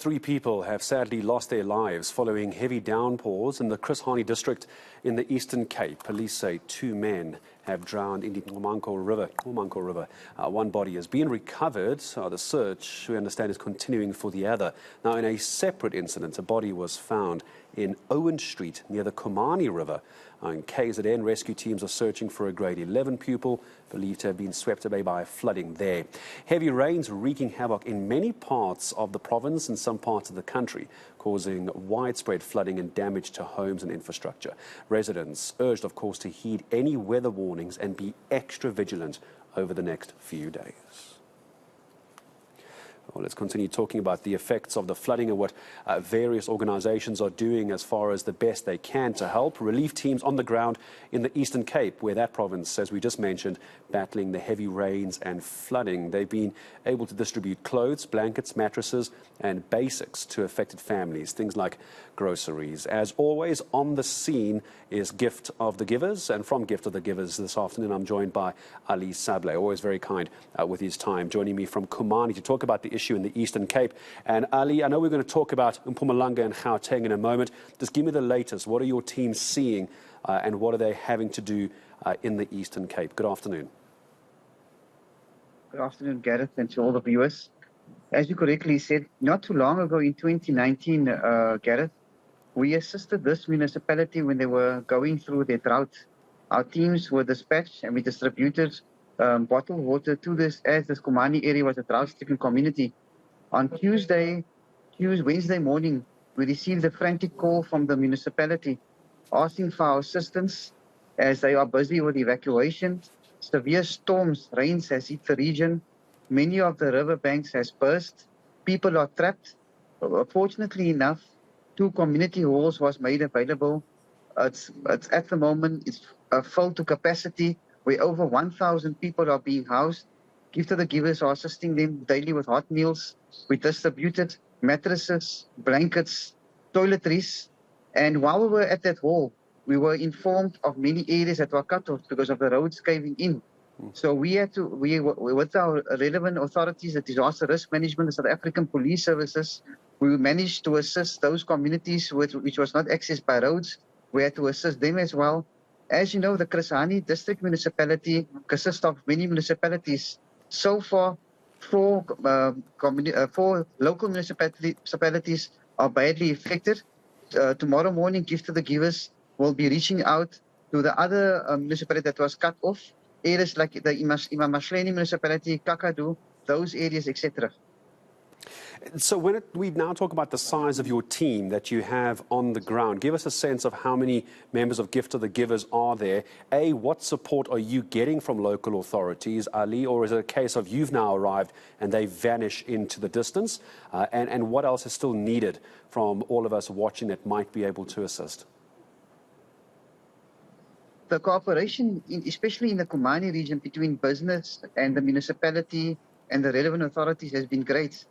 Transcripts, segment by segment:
Three people have sadly lost their lives following heavy downpours in the Chris Hani district in the Eastern Cape. Police say two men have drowned in the Umanko River. One body has been recovered. The search, we understand, is continuing for the other. Now, in a separate incident, a body was found in Owen Street near the Komani River. In KZN, rescue teams are searching for a grade 11 pupil believed to have been swept away by flooding there. Heavy rains wreaking havoc in many parts of the province and some parts of the country, causing widespread flooding and damage to homes and infrastructure. Residents urged, of course, to heed any weather warnings and be extra vigilant over the next few days. Well, let's continue talking about the effects of the flooding and what various organizations are doing as far as the best they can to help. Relief teams on the ground in the Eastern Cape, where that province, as we just mentioned, battling the heavy rains and flooding. They've been able to distribute clothes, blankets, mattresses and basics to affected families, things like groceries. As always, on the scene is Gift of the Givers, and from Gift of the Givers this afternoon I'm joined by Ali Sable, always very kind with his time, joining me from Komani to talk about the issue in the Eastern Cape. And Ali, I know we're going to talk about Mpumalanga and Gauteng in a moment. Just give me the latest. What are your teams seeing and what are they having to do in the Eastern Cape? Good afternoon. Good afternoon, Gareth, and to all the viewers. As you correctly said, not too long ago in 2019, Gareth, we assisted this municipality when they were going through their drought. Our teams were dispatched and we distributed bottled water to this, as this Komani area was a drought-stricken community. On Wednesday morning, we received a frantic call from the municipality asking for our assistance as they are busy with evacuation. Severe storms, rains has hit the region. Many of the river banks has burst. People are trapped. Fortunately enough, 2 community halls was made available. It's at the moment, it's full to capacity, where over 1,000 people are being housed. Gift of the Givers are assisting them daily with hot meals. We distributed mattresses, blankets, toiletries. And while we were at that hall, we were informed of many areas that were cut off because of the roads caving in. So we had to, with our relevant authorities, the Disaster Risk Management, the South African Police Services, we managed to assist those communities which was not accessed by roads. We had to assist them as well. As you know, the Chris Hani district municipality consists of many municipalities. So far, 4 local municipalities are badly affected. Tomorrow morning, Gift of the Givers will be reaching out to the other municipality that was cut off, areas like the Imamahleni municipality, Kakadu, those areas, etc. So when we now talk about the size of your team that you have on the ground, give us a sense of how many members of Gift of the Givers are there. A, what support are you getting from local authorities, Ali, or is it a case of you've now arrived and they vanish into the distance? And what else is still needed from all of us watching that might be able to assist? The cooperation, especially in the Komani region, between business and the municipality and the relevant authorities has been great.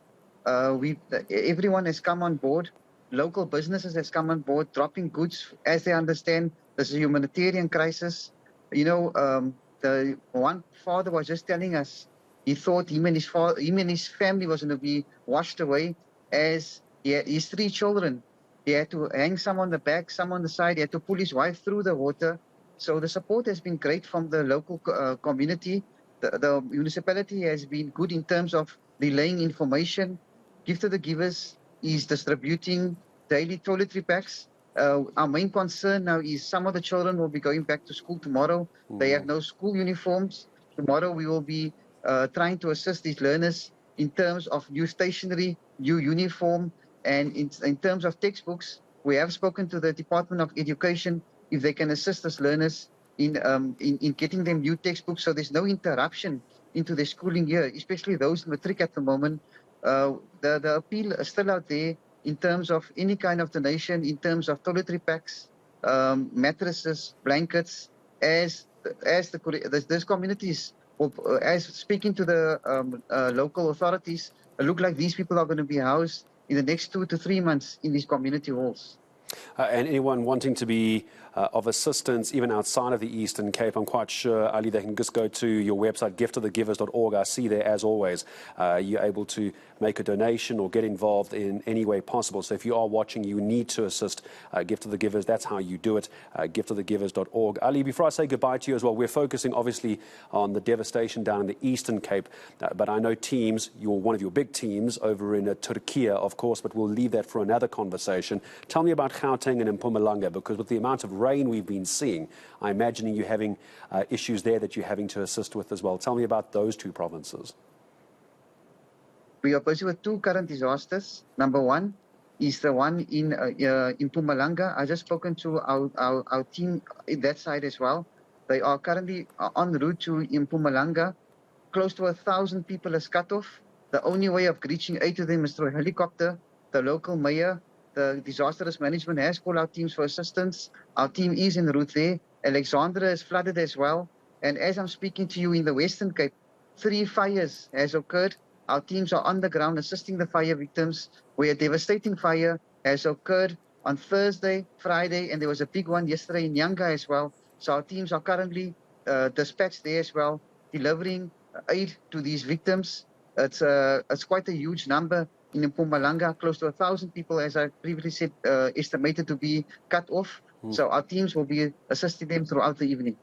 Everyone has come on board. Local businesses has come on board, dropping goods as they understand this is a humanitarian crisis. You know, the one father was just telling us he thought him and his family was going to be washed away, as he had his 3 children. He had to hang some on the back, some on the side. He had to pull his wife through the water. So the support has been great from the local community. The municipality has been good in terms of relaying information. Gift of the Givers is distributing daily toiletry packs. Our main concern now is some of the children will be going back to school tomorrow. They have no school uniforms. Tomorrow we will be trying to assist these learners in terms of new stationery, new uniform, and in terms of textbooks. We have spoken to the Department of Education if they can assist us learners in getting them new textbooks so there's no interruption into their schooling year, especially those in matric at the moment. The appeal is still out there in terms of any kind of donation, in terms of toiletry packs, mattresses, blankets, as those communities, as speaking to the local authorities, it look like these people are going to be housed in the next 2 to 3 months in these community halls. And anyone wanting to be of assistance, even outside of the Eastern Cape, I'm quite sure, Ali, they can just go to your website, giftofthegivers.org. I see there, as always, you're able to make a donation or get involved in any way possible. So if you are watching, you need to assist Gift of the Givers. That's how you do it, giftofthegivers.org. Ali, before I say goodbye to you as well, we're focusing, obviously, on the devastation down in the Eastern Cape. But I know teams, you're one of your big teams over in Turkey, of course, but we'll leave that for another conversation. Tell me about Gauteng and Mpumalanga, because with the amount of rain we've been seeing, I'm imagining you're having issues there that you're having to assist with as well. Tell me about those two provinces. We are busy with two current disasters. Number one is the one in Mpumalanga. I just spoken to our team in that side as well. They are currently en route to Mpumalanga. Close to 1,000 people is cut off. The only way of reaching aid to them is through a helicopter. The local mayor, the disaster risk management has called out teams for assistance. Our team is en route there. Alexandra is flooded as well. And as I'm speaking to you in the Western Cape, 3 fires has occurred. Our teams are on the ground assisting the fire victims, where a devastating fire has occurred on Thursday, Friday, and there was a big one yesterday in eNCA as well. So our teams are currently dispatched there as well, delivering aid to these victims. It's quite a huge number in Mpumalanga, close to 1,000 people, as I previously said, estimated to be cut off. So our teams will be assisting them throughout the evening.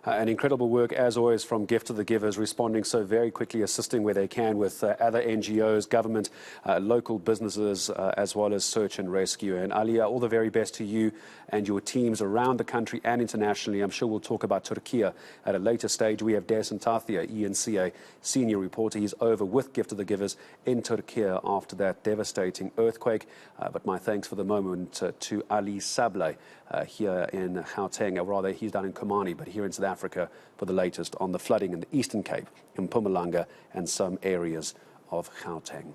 And incredible work, as always, from Gift of the Givers, responding so very quickly, assisting where they can with other NGOs, government, local businesses, as well as search and rescue. And Alia, all the very best to you and your teams around the country and internationally. I'm sure we'll talk about Turkey at a later stage. We have Des Tathia, eNCA senior reporter. He's over with Gift of the Givers in Turkey after that devastating earthquake. But my thanks for the moment to Ali Sablé here in Gauteng, or rather he's down in Komani, but here in South Africa for the latest on the flooding in the Eastern Cape, in Mpumalanga and some areas of Gauteng.